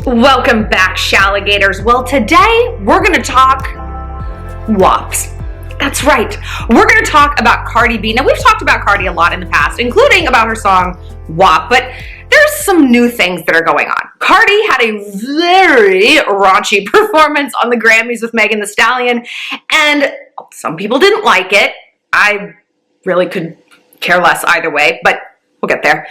Welcome back, Shalligators. Well, today we're going to talk WAPs. That's right. We're going to talk about Cardi B. Now, we've talked about Cardi a lot in the past, including about her song WAP, but there's some new things that are going on. Cardi had a very raunchy performance on the Grammys with Megan Thee Stallion, and some people didn't like it. I really could care less either way, but we'll get there.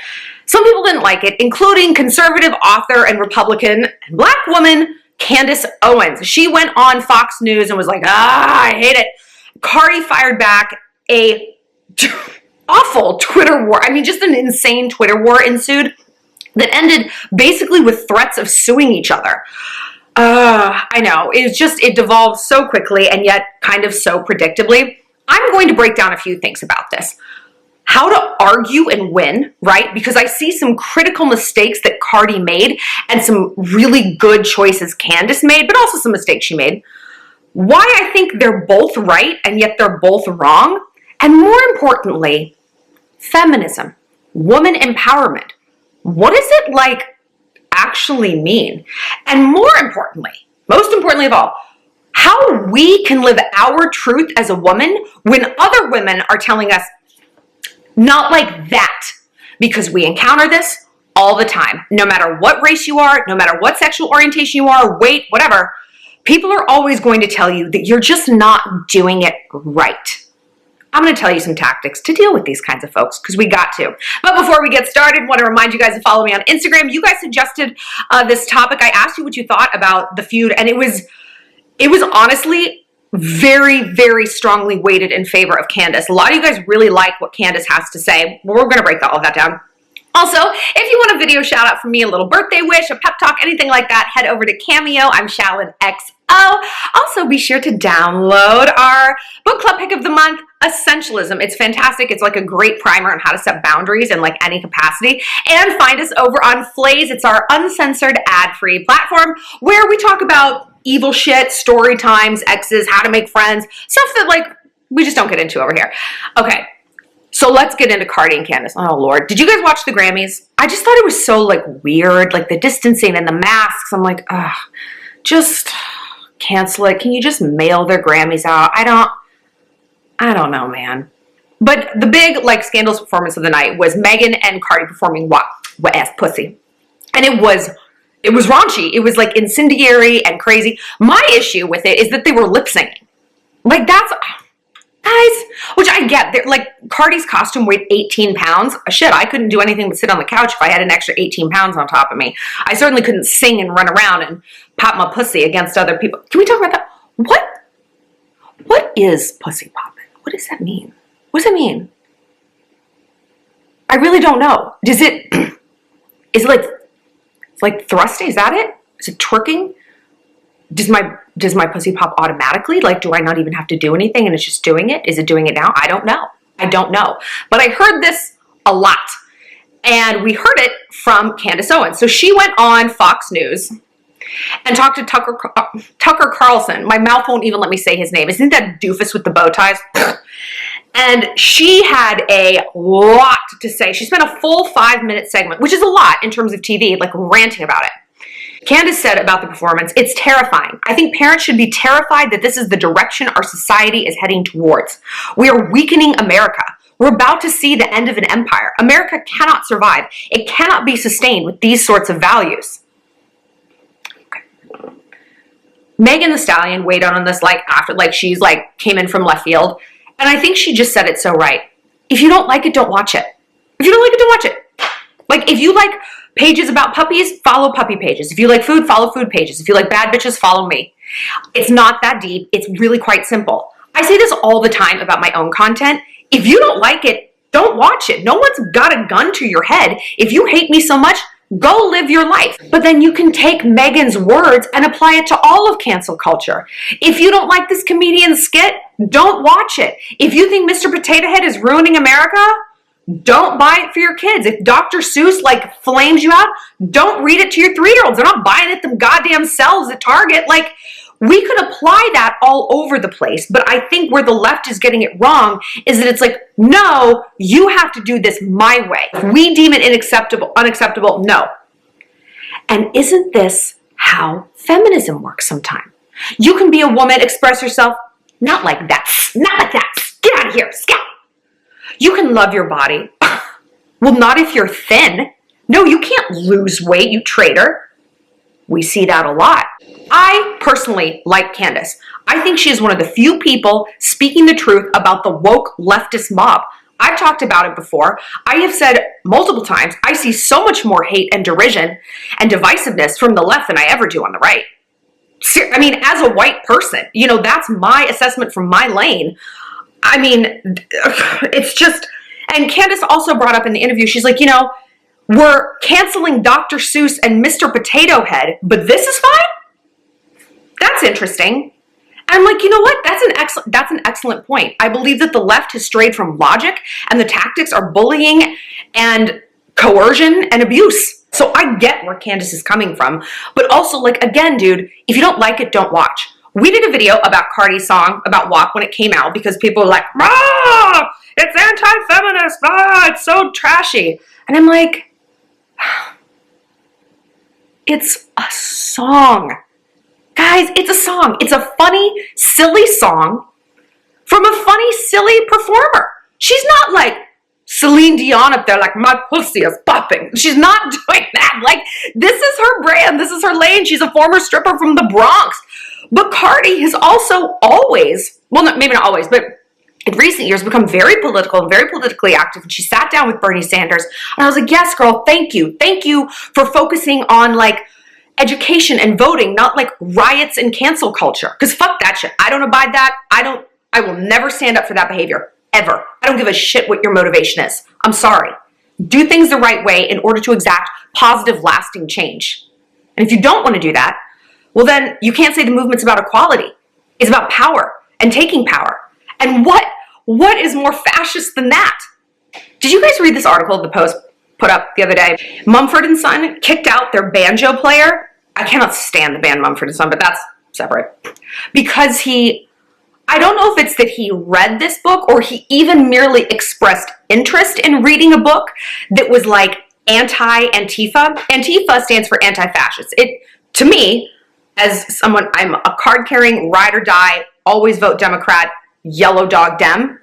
Some people didn't like it, including conservative author and Republican and Black woman Candace Owens. She went on Fox News and was like, I hate it. Cardi fired back a awful Twitter war. I mean, just an insane Twitter war ensued that ended basically with threats of suing each other. I know, it devolved so quickly and yet kind of so predictably. I'm going to break down a few things about this. How to argue and win, right? Because I see some critical mistakes that Cardi made and some really good choices Candace made, but also some mistakes she made. Why I think they're both right and yet they're both wrong. And more importantly, feminism, woman empowerment. What does it like actually mean? And more importantly, most importantly of all, how we can live our truth as a woman when other women are telling us, not like that, because we encounter this all the time. No matter what race you are, no matter what sexual orientation you are, weight, whatever, people are always going to tell you that you're just not doing it right. I'm going to tell you some tactics to deal with these kinds of folks because we got to. But before we get started, I want to remind you guys to follow me on Instagram. You guys suggested this topic. I asked you what you thought about the feud, and it was honestly very, very strongly weighted in favor of Candace. A lot of you guys really like what Candace has to say. We're going to break all of that down. Also, if you want a video shout out from me, a little birthday wish, a pep talk, anything like that, head over to Cameo. I'm Shallon XO. Also, be sure to download our book club pick of the month, Essentialism. It's fantastic. It's like a great primer on how to set boundaries in like any capacity. And find us over on Flaze. It's our uncensored ad-free platform where we talk about evil shit, story times, exes, how to make friends, stuff that like we just don't get into over here. Okay, so let's get into Cardi and Candace. Oh Lord, did you guys watch the Grammys? I just thought it was so like weird, like the distancing and the masks. I'm like, ugh, just cancel it. Can you just mail their Grammys out? I don't know, man. But the big like scandalous performance of the night was Megan and Cardi performing WAP, wet ass pussy, and it was raunchy. It was like incendiary and crazy. My issue with it is that they were lip singing. Like that's, guys, which I get. They're, like Cardi's costume weighed 18 pounds. Shit, I couldn't do anything but sit on the couch if I had an extra 18 pounds on top of me. I certainly couldn't sing and run around and pop my pussy against other people. Can we talk about that? What is pussy popping? What does that mean? What does it mean? I really don't know. Is it like thrusting? Is that it? Is it twerking? Does my pussy pop automatically? Like, do I not even have to do anything and it's just doing it? Is it doing it now? I don't know. But I heard this a lot. And we heard it from Candace Owens. So she went on Fox News and talked to Tucker Carlson. My mouth won't even let me say his name. Isn't that doofus with the bow ties? And she had a lot to say. She spent a full 5-minute segment, which is a lot in terms of TV, like ranting about it. Candace said about the performance, it's terrifying. I think parents should be terrified that this is the direction our society is heading towards. We are weakening America. We're about to see the end of an empire. America cannot survive. It cannot be sustained with these sorts of values. Okay. Megan Thee Stallion weighed on this like after, like she's like came in from left field. And I think she just said it so right. If you don't like it, don't watch it. If you don't like it, don't watch it. Like, if you like pages about puppies, follow puppy pages. If you like food, follow food pages. If you like bad bitches, follow me. It's not that deep. It's really quite simple. I say this all the time about my own content. If you don't like it, don't watch it. No one's got a gun to your head. If you hate me so much, go live your life. But then you can take Megan's words and apply it to all of cancel culture. If you don't like this comedian's skit, don't watch it. If you think Mr. Potato Head is ruining America, don't buy it for your kids. If Dr. Seuss like flames you out, don't read it to your 3-year-olds. They're not buying it them goddamn selves at Target. Like, we could apply that all over the place, but I think where the left is getting it wrong is that it's like, no, you have to do this my way. If we deem it unacceptable, no. And isn't this how feminism works sometimes. You can be a woman, express yourself, not like that, not like that, get out of here, scout. You can love your body. Well, not if you're thin. No, you can't lose weight, you traitor. We see that a lot. I personally like Candace. I think she is one of the few people speaking the truth about the woke leftist mob. I've talked about it before. I have said multiple times, I see so much more hate and derision and divisiveness from the left than I ever do on the right. I mean, as a white person, you know, that's my assessment from my lane. I mean, it's just, and Candace also brought up in the interview, she's like, you know, we're canceling Dr. Seuss and Mr. Potato Head, but this is fine? That's interesting. I'm like, you know what? That's an excellent point. I believe that the left has strayed from logic and the tactics are bullying and coercion and abuse. So I get where Candace is coming from, but also, like, again, dude, if you don't like it, don't watch. We did a video about Cardi's song about WAP when it came out because people were like, ah, it's anti-feminist, ah, it's so trashy. And I'm like, it's a song. Guys, it's a song. It's a funny, silly song from a funny, silly performer. She's not like Celine Dion up there like, my pussy is popping. She's not doing that. Like, this is her brand. This is her lane. She's a former stripper from the Bronx. But Cardi has also always, well, maybe not always, but in recent years become very political and very politically active. And she sat down with Bernie Sanders. And I was like, yes, girl, thank you. Thank you for focusing on, like, education and voting, not like riots and cancel culture. Because fuck that shit. I don't abide that. I will never stand up for that behavior, ever. I don't give a shit what your motivation is. I'm sorry. Do things the right way in order to exact positive, lasting change. And if you don't want to do that, well then you can't say the movement's about equality. It's about power and taking power. And what is more fascist than that? Did you guys read this article the Post put up the other day? Mumford & Son kicked out their banjo player. I cannot stand the band Mumford & Son, but that's separate. Because I don't know if it's that he read this book or he even merely expressed interest in reading a book that was like anti-Antifa. Antifa stands for anti-fascist. To me, as someone, I'm a card-carrying, ride or die, always vote Democrat, yellow dog Dem.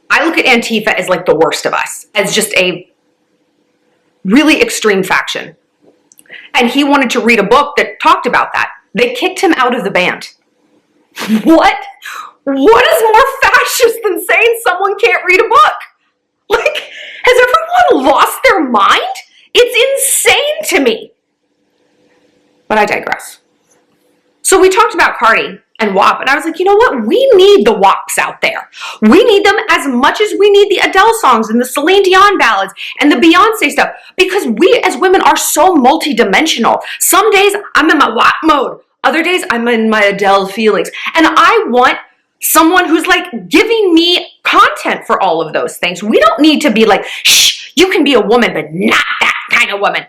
I look at Antifa as like the worst of us, as just a really extreme faction. And he wanted to read a book that talked about that. They kicked him out of the band. What is more fascist than saying someone can't read a book? Like, has everyone lost their mind? It's insane to me. But I digress. So we talked about Cardi and WAP, and I was like, you know what? We need the WAPs out there. We need them as much as we need the Adele songs and the Celine Dion ballads and the Beyonce stuff, because we as women are so multidimensional. Some days I'm in my WAP mode. Other days I'm in my Adele feelings. And I want someone who's like giving me content for all of those things. We don't need to be like, shh, you can be a woman, but not that kind of woman.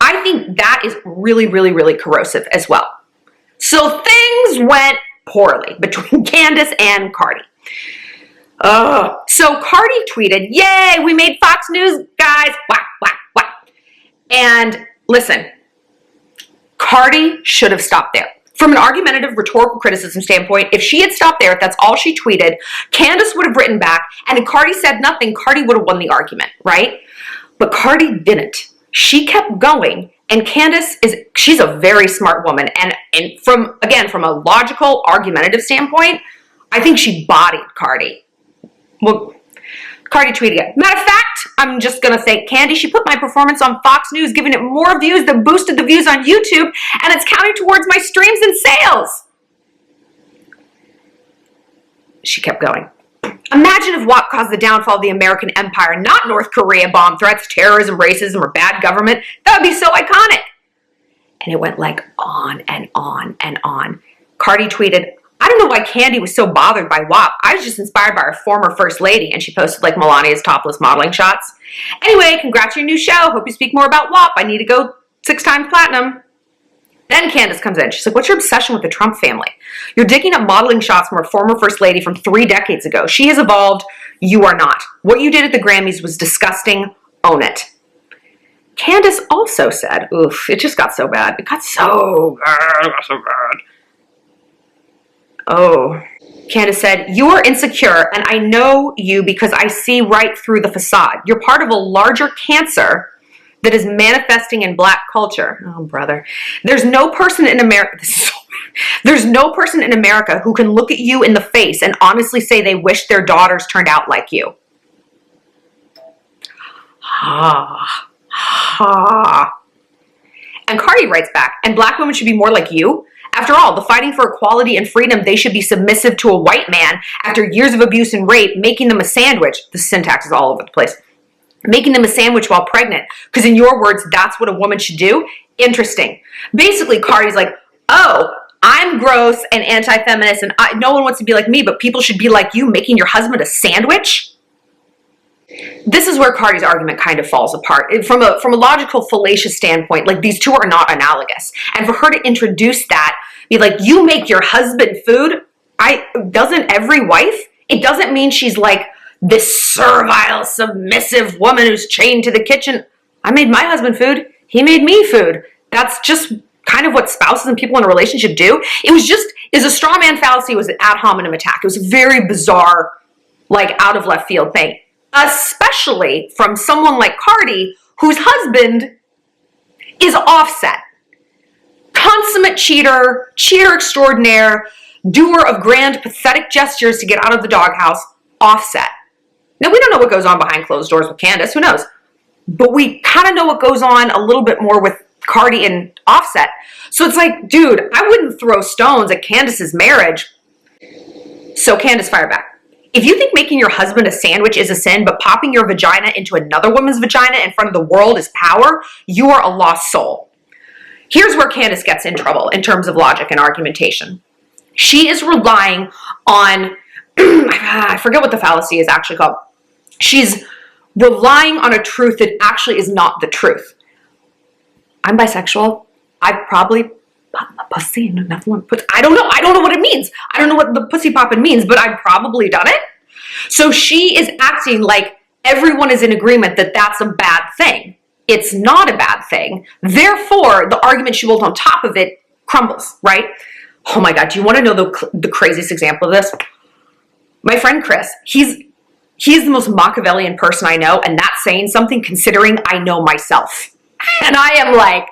I think that is really, really, really corrosive as well. So things went poorly between Candace and Cardi. So Cardi tweeted, yay, we made Fox News, guys. Whack, whack, whack. And listen, Cardi should have stopped there. From an argumentative, rhetorical criticism standpoint, if she had stopped there, if that's all she tweeted, Candace would have written back, and if Cardi said nothing, Cardi would have won the argument, right? But Cardi didn't. She kept going. And Candace she's a very smart woman. And from a logical, argumentative standpoint, I think she bodied Cardi. Well, Cardi tweeted it. Matter of fact, I'm just going to say, Candy, she put my performance on Fox News, giving it more views than boosted the views on YouTube, and it's counting towards my streams and sales. She kept going. Imagine if WAP caused the downfall of the American empire, not North Korea bomb threats, terrorism, racism, or bad government. That would be so iconic. And it went like on and on and on. Cardi tweeted, I don't know why Candy was so bothered by WAP. I was just inspired by our former first lady. And she posted like Melania's topless modeling shots. Anyway, congrats on your new show. Hope you speak more about WAP. I need to go 6 times platinum. Then Candace comes in. She's like, what's your obsession with the Trump family? You're digging up modeling shots from our former first lady from 3 decades ago. She has evolved. You are not. What you did at the Grammys was disgusting. Own it. Candace also said, oof, it just got so bad. It got so bad. It got so bad. Oh. Candace said, you are insecure, and I know you because I see right through the facade. You're part of a larger cancer that is manifesting in Black culture. Oh, brother. There's no person in America, there's no person in America who can look at you in the face and honestly say they wish their daughters turned out like you. Ha. Ha. And Cardi writes back, and Black women should be more like you. After all, the fighting for equality and freedom, they should be submissive to a white man after years of abuse and rape, making them a sandwich. The syntax is all over the place. Making them a sandwich while pregnant. Because in your words, that's what a woman should do? Interesting. Basically, Cardi's like, oh, I'm gross and anti-feminist and no one wants to be like me, but people should be like you, making your husband a sandwich? This is where Cardi's argument kind of falls apart. From a logical, fallacious standpoint, like these two are not analogous. And for her to introduce that, be like, you make your husband food? Doesn't every wife? It doesn't mean she's like this servile, submissive woman who's chained to the kitchen. I made my husband food. He made me food. That's just kind of what spouses and people in a relationship do. Is a straw man fallacy. It was an ad hominem attack. It was a very bizarre, like out of left field thing. Especially from someone like Cardi, whose husband is Offset. Consummate cheater, cheater extraordinaire, doer of grand, pathetic gestures to get out of the doghouse, Offset. Now, we don't know what goes on behind closed doors with Candace, who knows? But we kind of know what goes on a little bit more with Cardi and Offset. So it's like, dude, I wouldn't throw stones at Candace's marriage. So Candace fired back. If you think making your husband a sandwich is a sin, but popping your vagina into another woman's vagina in front of the world is power, you are a lost soul. Here's where Candace gets in trouble in terms of logic and argumentation. She is relying on, I forget what the fallacy is actually called. She's relying on a truth that actually is not the truth. I'm bisexual. I've probably popped my pussy and another one puts. I don't know. I don't know what it means. I don't know what the pussy popping means, but I've probably done it. So she is acting like everyone is in agreement that that's a bad thing. It's not a bad thing. Therefore, the argument she built on top of it crumbles, right? Oh my God. Do you want to know the craziest example of this? My friend Chris, he's the most Machiavellian person I know, and that's saying something considering I know myself. And I am like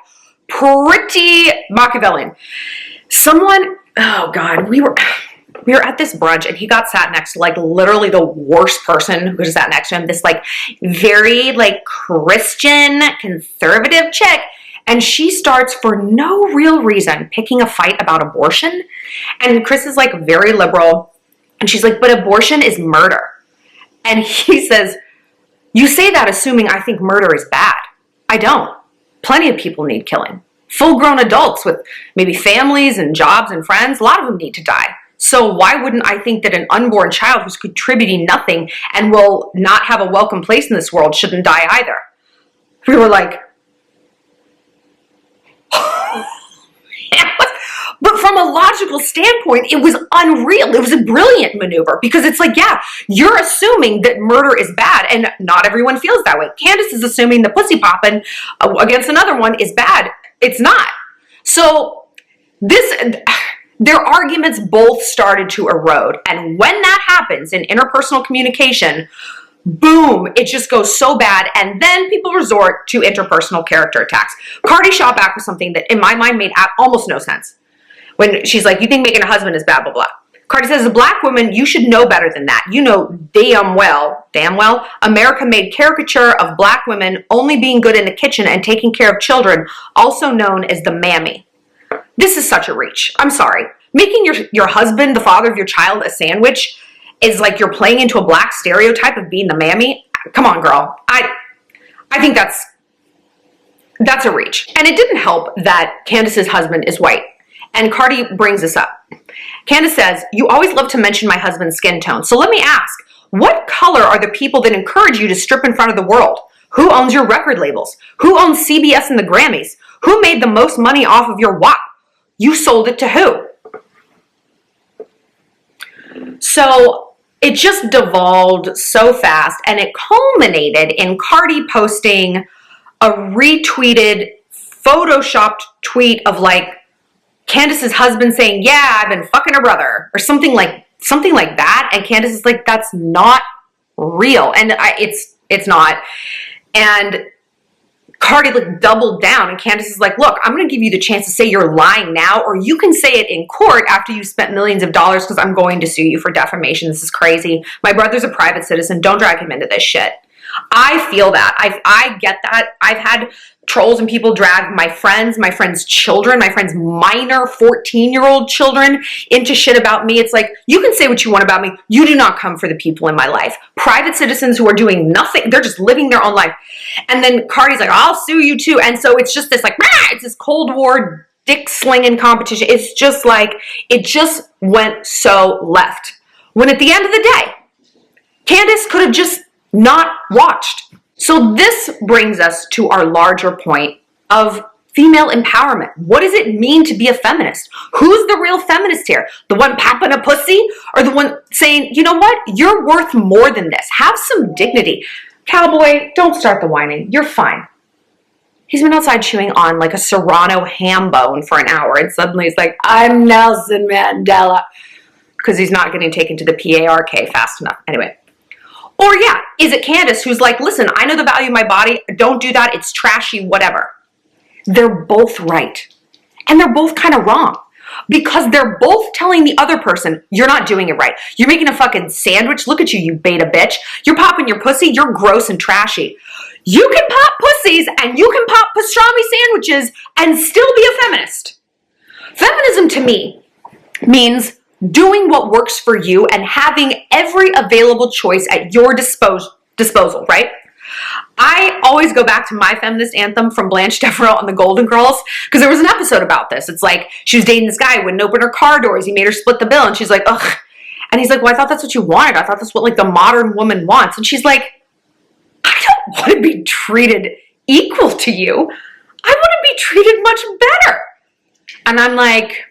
pretty Machiavellian. Oh God, we were at this brunch and he got sat next to like literally the worst person who just sat next to him, this like very like Christian conservative chick. And she starts for no real reason picking a fight about abortion. And Chris is like very liberal. And she's like, but abortion is murder. And he says, you say that assuming I think murder is bad. I don't. Plenty of people need killing. Full-grown adults with maybe families and jobs and friends, a lot of them need to die. So why wouldn't I think that an unborn child who's contributing nothing and will not have a welcome place in this world shouldn't die either? We were like, but from a logical standpoint, it was unreal. It was a brilliant maneuver because it's like, yeah, you're assuming that murder is bad and not everyone feels that way. Candace is assuming the pussy popping against another one is bad. It's not. So their arguments both started to erode. And when that happens in interpersonal communication, boom, it just goes so bad. And then people resort to interpersonal character attacks. Cardi shot back with something that in my mind made almost no sense. When she's like, you think making a husband is bad, blah, blah. Cardi says, as a Black woman, you should know better than that. You know damn well, America made caricature of Black women only being good in the kitchen and taking care of children, also known as the mammy. This is such a reach. I'm sorry. Making your husband, the father of your child, a sandwich is like you're playing into a Black stereotype of being the mammy. Come on, girl. I think that's a reach. And it didn't help that Candace's husband is white. And Cardi brings this up. Candace says, you always love to mention my husband's skin tone. So let me ask, what color are the people that encourage you to strip in front of the world? Who owns your record labels? Who owns CBS and the Grammys? Who made the most money off of your WAP? You sold it to who? So it just devolved so fast and it culminated in Cardi posting a retweeted, photoshopped tweet of like Candace's husband saying, yeah, I've been fucking her brother, or something like that. And Candace is like, that's not real. And it's not. And Cardi like doubled down, and Candace is like, look, I'm going to give you the chance to say you're lying now, or you can say it in court after you spent millions of dollars, because I'm going to sue you for defamation. This is crazy. My brother's a private citizen. Don't drag him into this shit. I feel that. I get that. I've had trolls and people drag my friends' children, my friends' minor 14-year-old children into shit about me. It's like, you can say what you want about me. You do not come for the people in my life. Private citizens who are doing nothing. They're just living their own life. And then Cardi's like, I'll sue you too. And so it's just this like, it's this Cold War dick slinging competition. It's just like, it just went so left. When at the end of the day, Candace could have just not watched. So this brings us to our larger point of female empowerment. What does it mean to be a feminist? Who's the real feminist here? The one popping a pussy, or the one saying, you know what? You're worth more than this. Have some dignity. Cowboy, don't start the whining. You're fine. He's been outside chewing on like a Serrano ham bone for an hour, and suddenly he's like, I'm Nelson Mandela, because he's not getting taken to the PARK fast enough. Anyway. Or yeah, is it Candace who's like, listen, I know the value of my body. Don't do that. It's trashy, whatever. They're both right. And they're both kind of wrong. Because they're both telling the other person, you're not doing it right. You're making a fucking sandwich. Look at you, you beta bitch. You're popping your pussy. You're gross and trashy. You can pop pussies and you can pop pastrami sandwiches and still be a feminist. Feminism to me means doing what works for you and having every available choice at your disposal, right? I always go back to my feminist anthem from Blanche Devereaux on the Golden Girls, because there was an episode about this. It's like, she was dating this guy who wouldn't open her car doors. He made her split the bill, and she's like, ugh. And he's like, well, I thought that's what you wanted. I thought that's what like the modern woman wants. And she's like, I don't want to be treated equal to you. I want to be treated much better. And I'm like,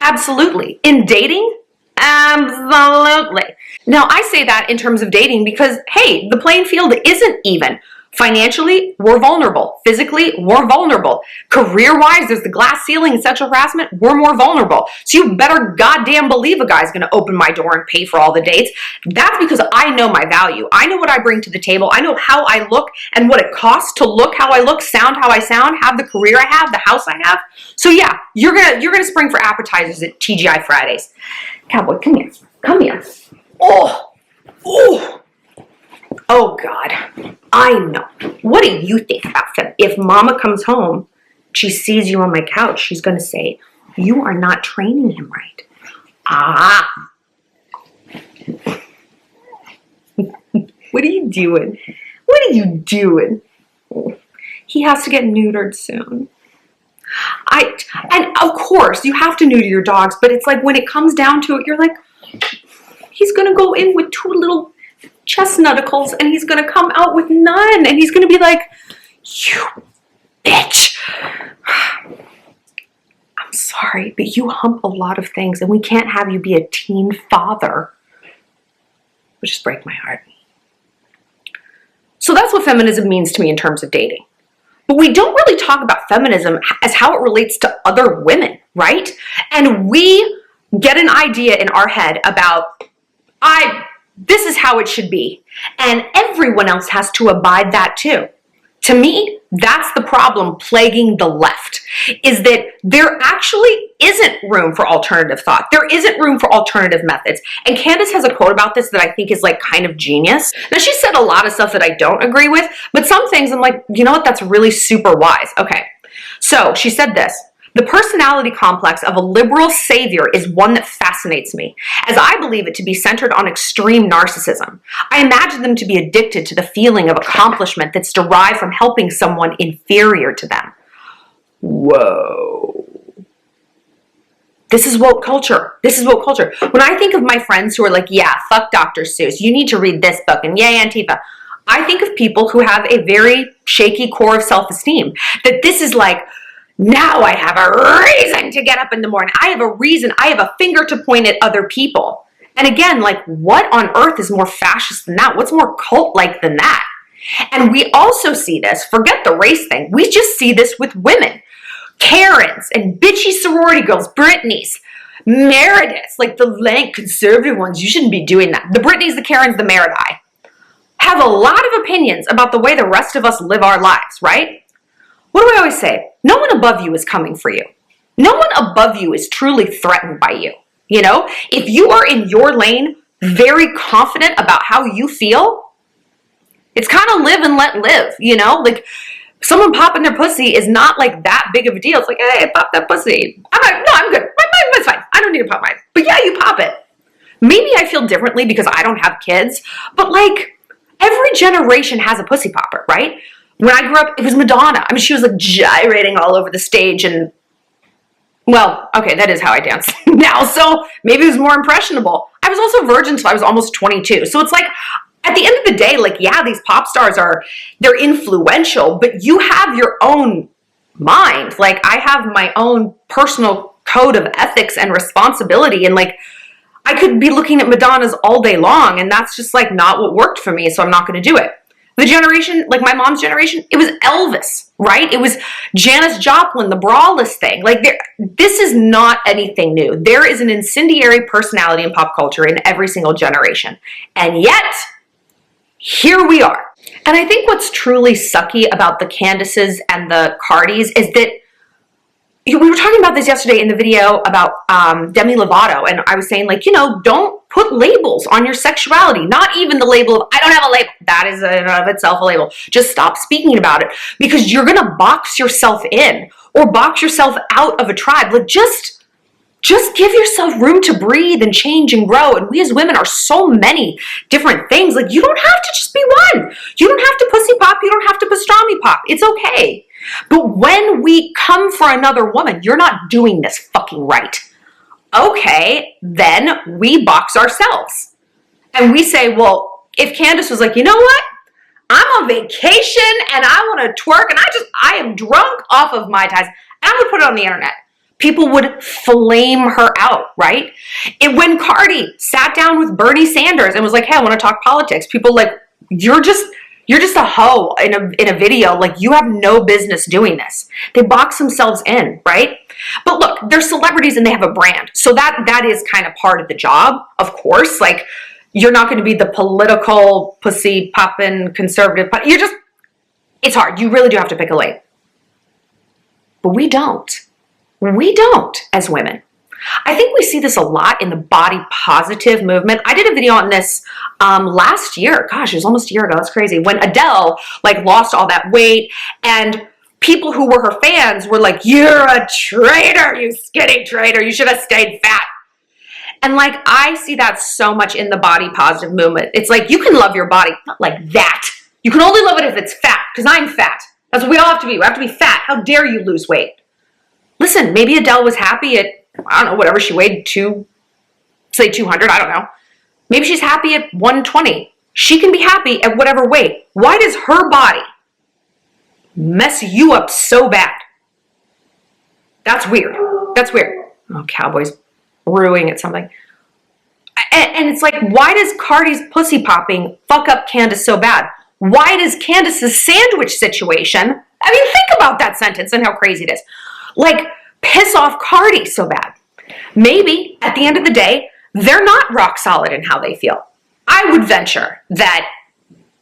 absolutely. In dating? Absolutely. Now, I say that in terms of dating because, hey, the playing field isn't even. Financially, we're vulnerable. Physically, we're vulnerable. Career-wise, there's the glass ceiling and sexual harassment. We're more vulnerable. So you better goddamn believe a guy's going to open my door and pay for all the dates. That's because I know my value. I know what I bring to the table. I know how I look and what it costs to look how I look, sound how I sound, have the career I have, the house I have. So yeah, you're gonna spring for appetizers at TGI Fridays. Cowboy, come here. Come here. Oh God, I know. What do you think about them? If mama comes home, she sees you on my couch, she's going to say, you are not training him right. Ah. What are you doing? What are you doing? He has to get neutered soon. And of course, you have to neuter your dogs, but it's like when it comes down to it, you're like, he's going to go in with two little chestnuticles and he's going to come out with none. And he's going to be like, you bitch. I'm sorry, but you hump a lot of things and we can't have you be a teen father. Which just break my heart. So that's what feminism means to me in terms of dating. But we don't really talk about feminism as how it relates to other women, right? And we get an idea in our head about, this is how it should be. And everyone else has to abide that too. To me, that's the problem plaguing the left, is that there actually isn't room for alternative thought. There isn't room for alternative methods. And Candace has a quote about this that I think is like kind of genius. Now, she said a lot of stuff that I don't agree with, but some things I'm like, you know what, that's really super wise. Okay, so she said this. The personality complex of a liberal savior is one that fascinates me, as I believe it to be centered on extreme narcissism. I imagine them to be addicted to the feeling of accomplishment that's derived from helping someone inferior to them. Whoa. This is woke culture. This is woke culture. When I think of my friends who are like, yeah, fuck Dr. Seuss, you need to read this book, and yay, Antifa, I think of people who have a very shaky core of self-esteem. That this is like, now I have a reason to get up in the morning. I have a reason. I have a finger to point at other people. And again, like, what on earth is more fascist than that? What's more cult-like than that? And we also see this, forget the race thing, we just see this with women. Karens and bitchy sorority girls, Britneys, Merediths, like the lank conservative ones, you shouldn't be doing that. The Britneys, the Karens, the Meredith have a lot of opinions about the way the rest of us live our lives, right? What do I always say? No one above you is coming for you. No one above you is truly threatened by you. You know, if you are in your lane, very confident about how you feel, it's kind of live and let live, you know? Like, someone popping their pussy is not like that big of a deal. It's like, hey, pop that pussy. I'm like, no, I'm good. Mine's fine. I don't need to pop mine. But yeah, you pop it. Maybe I feel differently because I don't have kids, but like, every generation has a pussy popper, right? When I grew up, it was Madonna. I mean, she was like gyrating all over the stage and, well, okay, that is how I dance now. So maybe it was more impressionable. I was also a virgin until I was almost 22. So it's like, at the end of the day, like, yeah, these pop stars they're influential, but you have your own mind. Like, I have my own personal code of ethics and responsibility. And like, I could be looking at Madonna's all day long, and that's just like not what worked for me. So I'm not going to do it. The generation, like my mom's generation, it was Elvis, right? It was Janis Joplin, the braless thing. Like, this is not anything new. There is an incendiary personality in pop culture in every single generation. And yet, here we are. And I think what's truly sucky about the Candaces and the Cardis is that we were talking about this yesterday in the video about Demi Lovato, and I was saying, like, you know, don't put labels on your sexuality. Not even the label of, I don't have a label. That is in and of itself a label. Just stop speaking about it, because you're going to box yourself in or box yourself out of a tribe. Like, just give yourself room to breathe and change and grow. And we as women are so many different things. Like, you don't have to just be one. You don't have to pussy pop. You don't have to pastrami pop. It's okay. But when we come for another woman, you're not doing this fucking right. Okay, then we box ourselves. And we say, well, if Candace was like, you know what? I'm on vacation and I want to twerk and I am drunk off of Mai Tais, and I'm going to put it on the internet, people would flame her out, right? And when Cardi sat down with Bernie Sanders and was like, hey, I want to talk politics, people like, you're just a hoe in a video. Like, you have no business doing this. They box themselves in, right? But look, they're celebrities and they have a brand. So that is kind of part of the job, of course. Like, you're not going to be the political pussy poppin' conservative. It's hard. You really do have to pick a lane. But we don't. We don't as women. I think we see this a lot in the body positive movement. I did a video on this last year. Gosh, it was almost a year ago. That's crazy. When Adele like lost all that weight, and people who were her fans were like, you're a traitor, you skinny traitor. You should have stayed fat. And like, I see that so much in the body positive movement. It's like, you can love your body, not like that. You can only love it if it's fat, because I'm fat. That's what we all have to be. We have to be fat. How dare you lose weight? Listen, maybe Adele was happy at, I don't know, whatever she weighed, say 200, I don't know. Maybe she's happy at 120. She can be happy at whatever weight. Why does her body mess you up so bad? That's weird. That's weird. Oh, Cowboys brewing at something. And it's like, why does Cardi's pussy popping fuck up Candace so bad? Why does Candace's sandwich situation, I mean, think about that sentence and how crazy it is, like, piss off Cardi so bad? Maybe at the end of the day, they're not rock solid in how they feel. I would venture that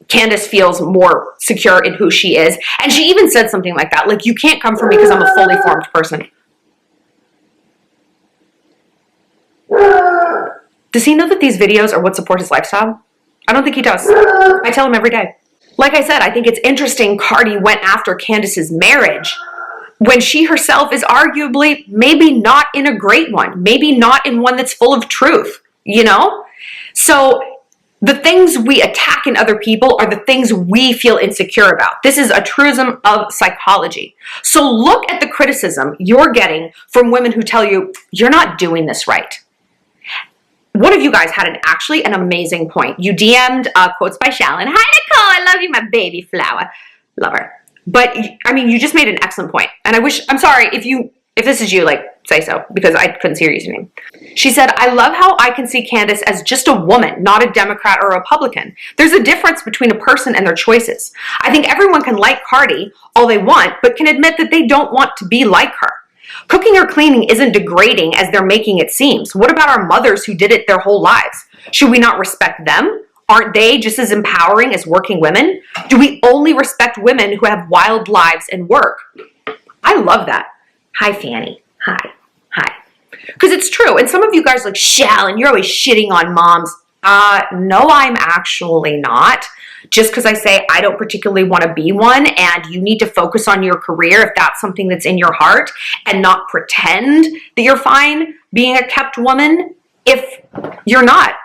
Candace feels more secure in who she is. And she even said something like that. Like, you can't come for me because I'm a fully formed person. Does he know that these videos are what support his lifestyle? I don't think he does. I tell him every day. Like I said, I think it's interesting Cardi went after Candace's marriage when she herself is arguably maybe not in a great one, maybe not in one that's full of truth, you know? So the things we attack in other people are the things we feel insecure about. This is a truism of psychology. So look at the criticism you're getting from women who tell you, you're not doing this right. One of you guys had actually an amazing point. You DM'd quotes by Shallon. Hi, Nicole, I love you, my baby flower. Love her. But I mean, you just made an excellent point. And I'm sorry if If this is you, like, say so, because I couldn't see her username. She said, I love how I can see Candace as just a woman, not a Democrat or a Republican. There's a difference between a person and their choices. I think everyone can like Cardi all they want, but can admit that they don't want to be like her. Cooking or cleaning isn't degrading as they're making it seem. What about our mothers who did it their whole lives? Should we not respect them? Aren't they just as empowering as working women? Do we only respect women who have wild lives and work? I love that. Hi, Fanny. Hi. Because it's true. And some of you guys are like, Shallon, you're always shitting on moms. No, I'm actually not. Just because I say I don't particularly want to be one, and you need to focus on your career if that's something that's in your heart, and not pretend that you're fine being a kept woman if you're not.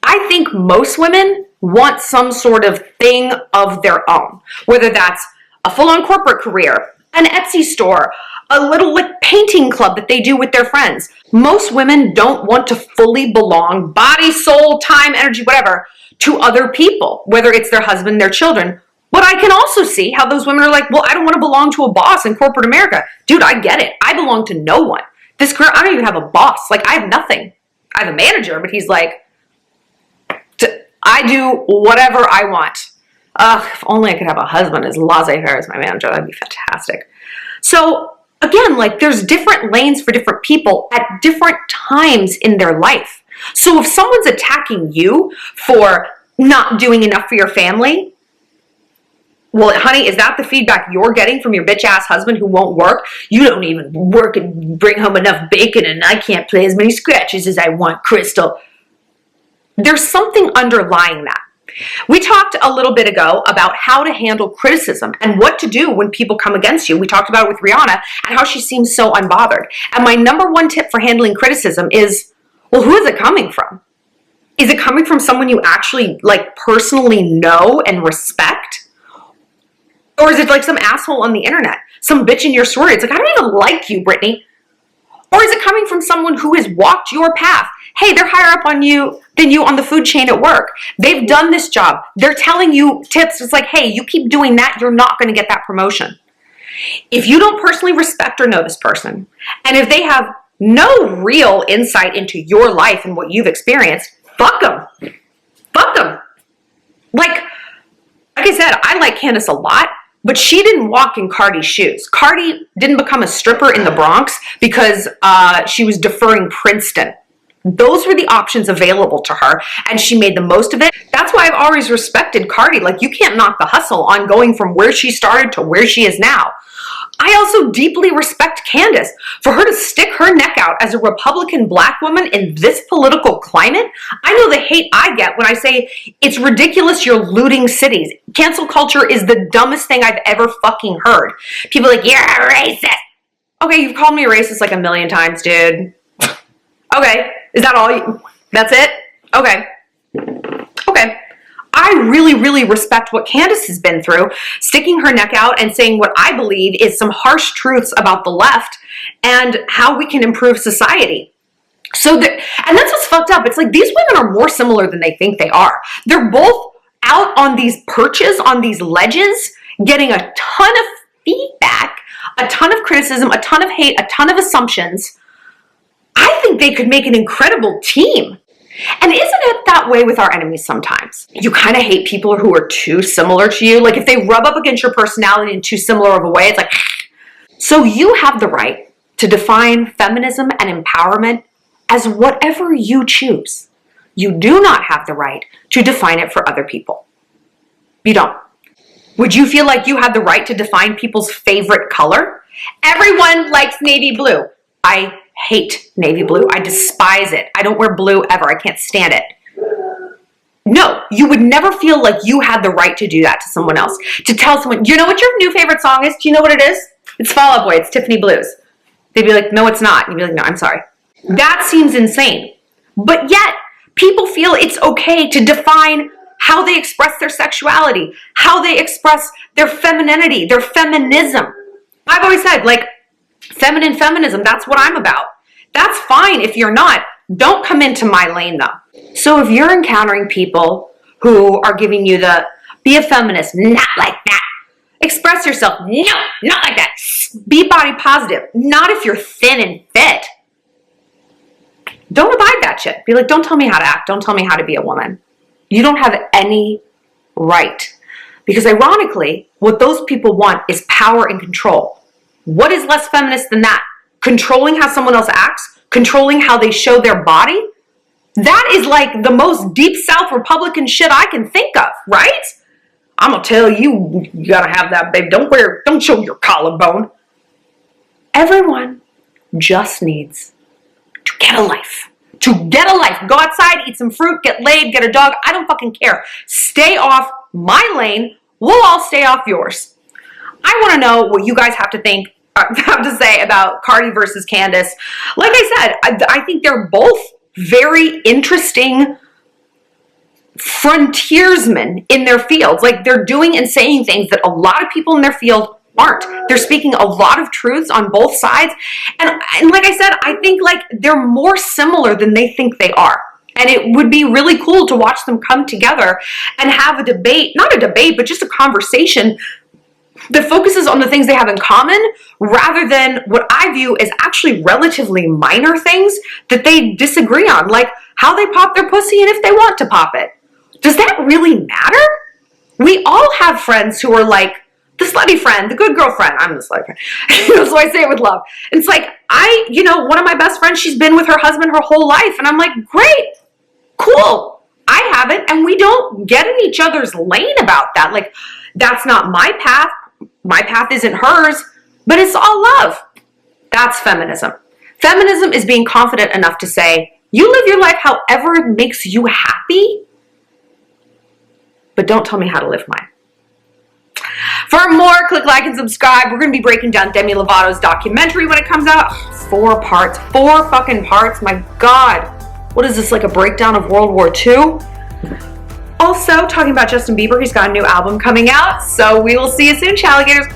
I think most women want some sort of thing of their own, whether that's a full-on corporate career, an Etsy store, a little like painting club that they do with their friends. Most women don't want to fully belong, body, soul, time, energy, whatever, to other people, whether it's their husband, their children. But I can also see how those women are like, well, I don't want to belong to a boss in corporate America. Dude, I get it. I belong to no one. This career, I don't even have a boss. Like, I have nothing. I have a manager, but he's like, I do whatever I want. If only I could have a husband as laissez-faire as my manager. That'd be fantastic. So again, like, there's different lanes for different people at different times in their life. So if someone's attacking you for not doing enough for your family, well, honey, is that the feedback you're getting from your bitch-ass husband who won't work? You don't even work and bring home enough bacon, and I can't play as many scratches as I want, Crystal. There's something underlying that. We talked a little bit ago about how to handle criticism and what to do when people come against you. We talked about it with Rihanna and how she seems so unbothered. And my number one tip for handling criticism is, well, who is it coming from? Is it coming from someone you actually like personally know and respect? Or is it like some asshole on the internet, some bitch in your story? It's like, I don't even like you, Brittany. Or is it coming from someone who has walked your path? Hey, they're higher up on you than you on the food chain at work. They've done this job. They're telling you tips. It's like, hey, you keep doing that, you're not going to get that promotion. If you don't personally respect or know this person, and if they have no real insight into your life and what you've experienced, fuck them. Fuck them. Like I said, I like Candace a lot, but she didn't walk in Cardi's shoes. Cardi didn't become a stripper in the Bronx because she was deferring Princeton. Those were the options available to her, and she made the most of it. That's why I've always respected Cardi. Like, you can't knock the hustle on going from where she started to where she is now. I also deeply respect Candace for her to stick her neck out as a Republican black woman in this political climate. I know the hate I get when I say it's ridiculous you're looting cities. Cancel culture is the dumbest thing I've ever fucking heard. People are like, you're a racist. Okay, you've called me a racist like a million times, dude. Okay, is that all? That's it? Okay. I really, really respect what Candace has been through, sticking her neck out and saying what I believe is some harsh truths about the left and how we can improve society. And that's what's fucked up. It's like these women are more similar than they think they are. They're both out on these perches, on these ledges, getting a ton of feedback, a ton of criticism, a ton of hate, a ton of assumptions. I think they could make an incredible team. And isn't it that way with our enemies sometimes? You kind of hate people who are too similar to you. Like if they rub up against your personality in too similar of a way, it's like, so you have the right to define feminism and empowerment as whatever you choose. You do not have the right to define it for other people. You don't. Would you feel like you had the right to define people's favorite color? Everyone likes navy blue. I hate navy blue. I despise it. I don't wear blue ever. I can't stand it. No, you would never feel like you had the right to do that to someone else. To tell someone, you know what your new favorite song is? Do you know what it is? It's Fall Out Boy. It's Tiffany Blues. They'd be like, no, it's not. And you'd be like, no, I'm sorry. That seems insane. But yet, people feel it's okay to define how they express their sexuality, how they express their femininity, their feminism. I've always said, like, feminine feminism, that's what I'm about. That's fine if you're not. Don't come into my lane though. So if you're encountering people who are giving you the, be a feminist, not like that. Express yourself. No, not like that. Be body positive. Not if you're thin and fit. Don't abide that shit. Be like, don't tell me how to act. Don't tell me how to be a woman. You don't have any right. Because ironically, what those people want is power and control. What is less feminist than that? Controlling how someone else acts? Controlling how they show their body? That is like the most deep South Republican shit I can think of, right? I'm gonna tell you, you gotta have that, babe. Don't show your collarbone. Everyone just needs to get a life. To get a life. Go outside, eat some fruit, get laid, get a dog. I don't fucking care. Stay off my lane. We'll all stay off yours. I want to know what you guys have to say about Cardi versus Candace. Like I said, I think they're both very interesting frontiersmen in their fields. Like, they're doing and saying things that a lot of people in their field aren't. They're speaking a lot of truths on both sides. And like I said, I think like they're more similar than they think they are. And it would be really cool to watch them come together and have a debate, not a debate, but just a conversation that focuses on the things they have in common rather than what I view as actually relatively minor things that they disagree on, like how they pop their pussy and if they want to pop it. Does that really matter? We all have friends who are like, the slutty friend, the good girlfriend. I'm the slutty friend. So I say it with love. It's like, one of my best friends, she's been with her husband her whole life. And I'm like, great, cool. I haven't. And we don't get in each other's lane about that. Like, that's not my path. My path isn't hers, but it's all love. That's feminism. Feminism is being confident enough to say, you live your life however it makes you happy, but don't tell me how to live mine. For more, click like and subscribe. We're going to be breaking down Demi Lovato's documentary when it comes out. 4 parts. 4 fucking parts. My God. What is this, like a breakdown of World War II? Also, talking about Justin Bieber. He's got a new album coming out. So we will see you soon, alligators.